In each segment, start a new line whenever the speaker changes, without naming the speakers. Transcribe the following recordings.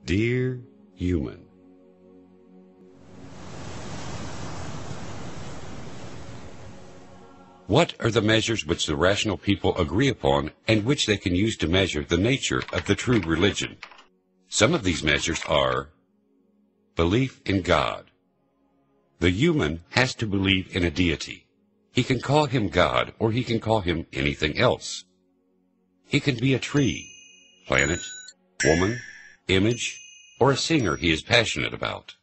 Dear human, what are the measures which the rational people agree upon and which they can use to measure the nature of the true religion? Some of these measures are belief in God. The human has to believe in a deity. He can call him God, or he can call him anything else. He can be a tree, planet, woman, image, or a singer he is passionate about.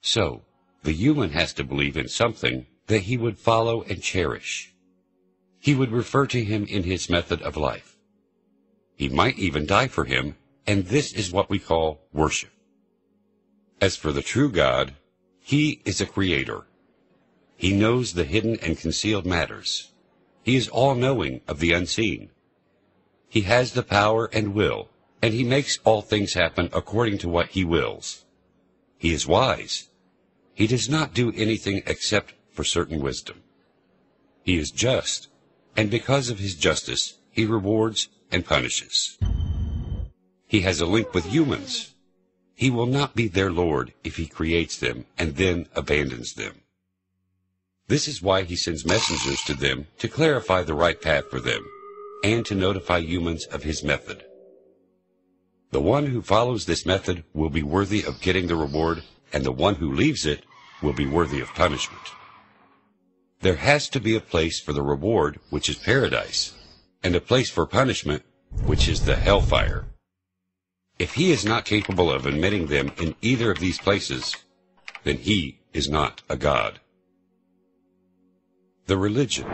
So, the human has to believe in something that he would follow and cherish. He would refer to him in his method of life. He might even die for him, and this is what we call worship. As for the true God, he is a creator. He knows the hidden and concealed matters. He is all-knowing of the unseen. He has the power and will, and he makes all things happen according to what he wills. He is wise. He does not do anything except for certain wisdom. He is just, and because of his justice, he rewards and punishes. He has a link with humans. He will not be their Lord if he creates them and then abandons them. This is why he sends messengers to them to clarify the right path for them, and to notify humans of his method. The one who follows this method will be worthy of getting the reward, and the one who leaves it will be worthy of punishment. There has to be a place for the reward, which is paradise, and a place for punishment, which is the hellfire. If he is not capable of admitting them in either of these places, then he is not a god. The religion.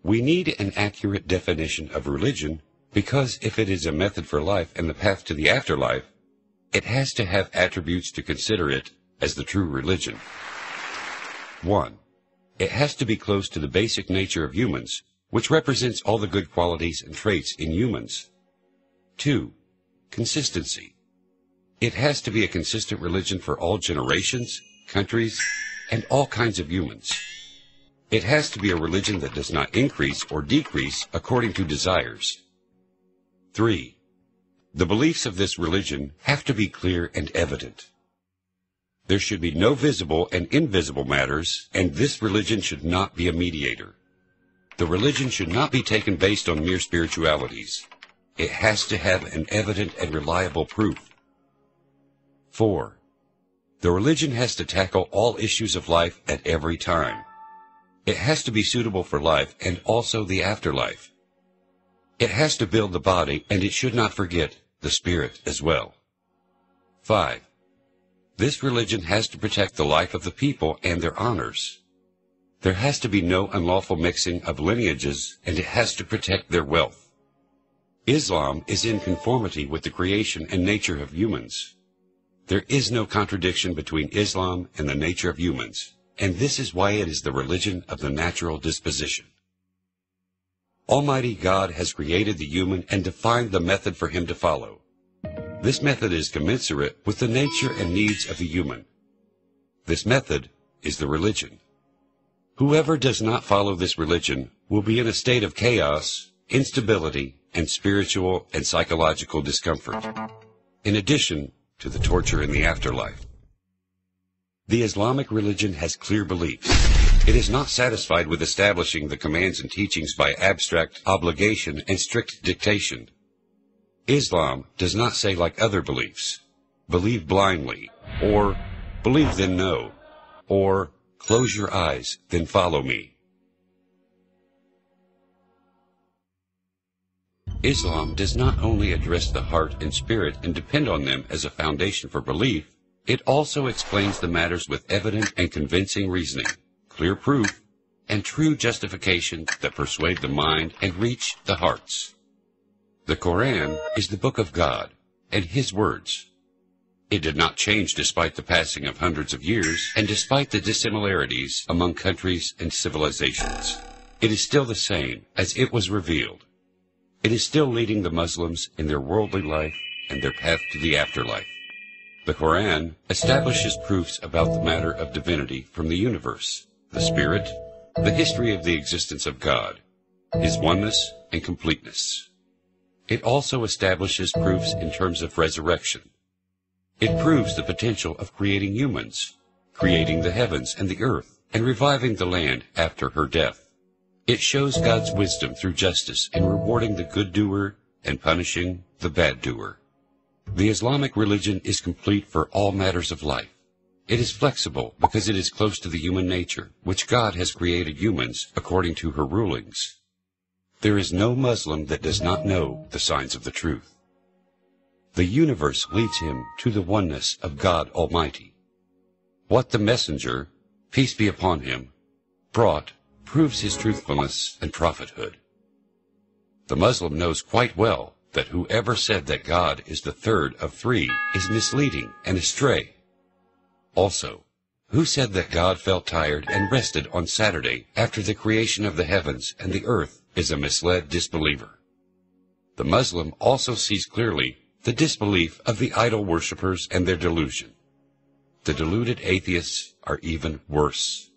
We need an accurate definition of religion because if it is a method for life and the path to the afterlife, it has to have attributes to consider it as the true religion. 1. It has to be close to the basic nature of humans, which represents all the good qualities and traits in humans. 2. Consistency. It has to be a consistent religion for all generations, countries, and all kinds of humans. It has to be a religion that does not increase or decrease according to desires. 3. The beliefs of this religion have to be clear and evident. There should be no visible and invisible matters, and this religion should not be a mediator. The religion should not be taken based on mere spiritualities. It has to have an evident and reliable proof. 4. The religion has to tackle all issues of life at every time. It has to be suitable for life and also the afterlife. It has to build the body, and it should not forget the spirit as well. 5. This religion has to protect the life of the people and their honors. There has to be no unlawful mixing of lineages, and it has to protect their wealth. Islam is in conformity with the creation and nature of humans. There is no contradiction between Islam and the nature of humans, and this is why it is the religion of the natural disposition. Almighty God has created the human and defined the method for him to follow. This method is commensurate with the nature and needs of the human. This method is the religion. Whoever does not follow this religion will be in a state of chaos, instability, and spiritual and psychological discomfort, in addition to the torture in the afterlife. The Islamic religion has clear beliefs. It is not satisfied with establishing the commands and teachings by abstract obligation and strict dictation. Islam does not say like other beliefs, believe blindly, or believe then know, or close your eyes, then follow me. Islam does not only address the heart and spirit and depend on them as a foundation for belief, it also explains the matters with evident and convincing reasoning, clear proof, and true justification that persuade the mind and reach the hearts. The Quran is the book of God and His words. It did not change despite the passing of hundreds of years and despite the dissimilarities among countries and civilizations. It is still the same as it was revealed. It is still leading the Muslims in their worldly life and their path to the afterlife. The Quran establishes proofs about the matter of divinity from the universe, the spirit, the history of the existence of God, His oneness and completeness. It also establishes proofs in terms of resurrection, It proves the potential of creating humans, creating the heavens and the earth, and reviving the land after her death. It shows God's wisdom through justice in rewarding the good doer and punishing the bad doer. The Islamic religion is complete for all matters of life. It is flexible because it is close to the human nature, which God has created humans according to her rulings. There is no Muslim that does not know the signs of the truth. The universe leads him to the oneness of God Almighty. What the messenger, peace be upon him, brought proves his truthfulness and prophethood. The Muslim knows quite well that whoever said that God is the third of three is misleading and astray. Also, who said that God felt tired and rested on Saturday after the creation of the heavens and the earth is a misled disbeliever. The Muslim also sees clearly the disbelief of the idol worshippers and their delusion. The deluded atheists are even worse.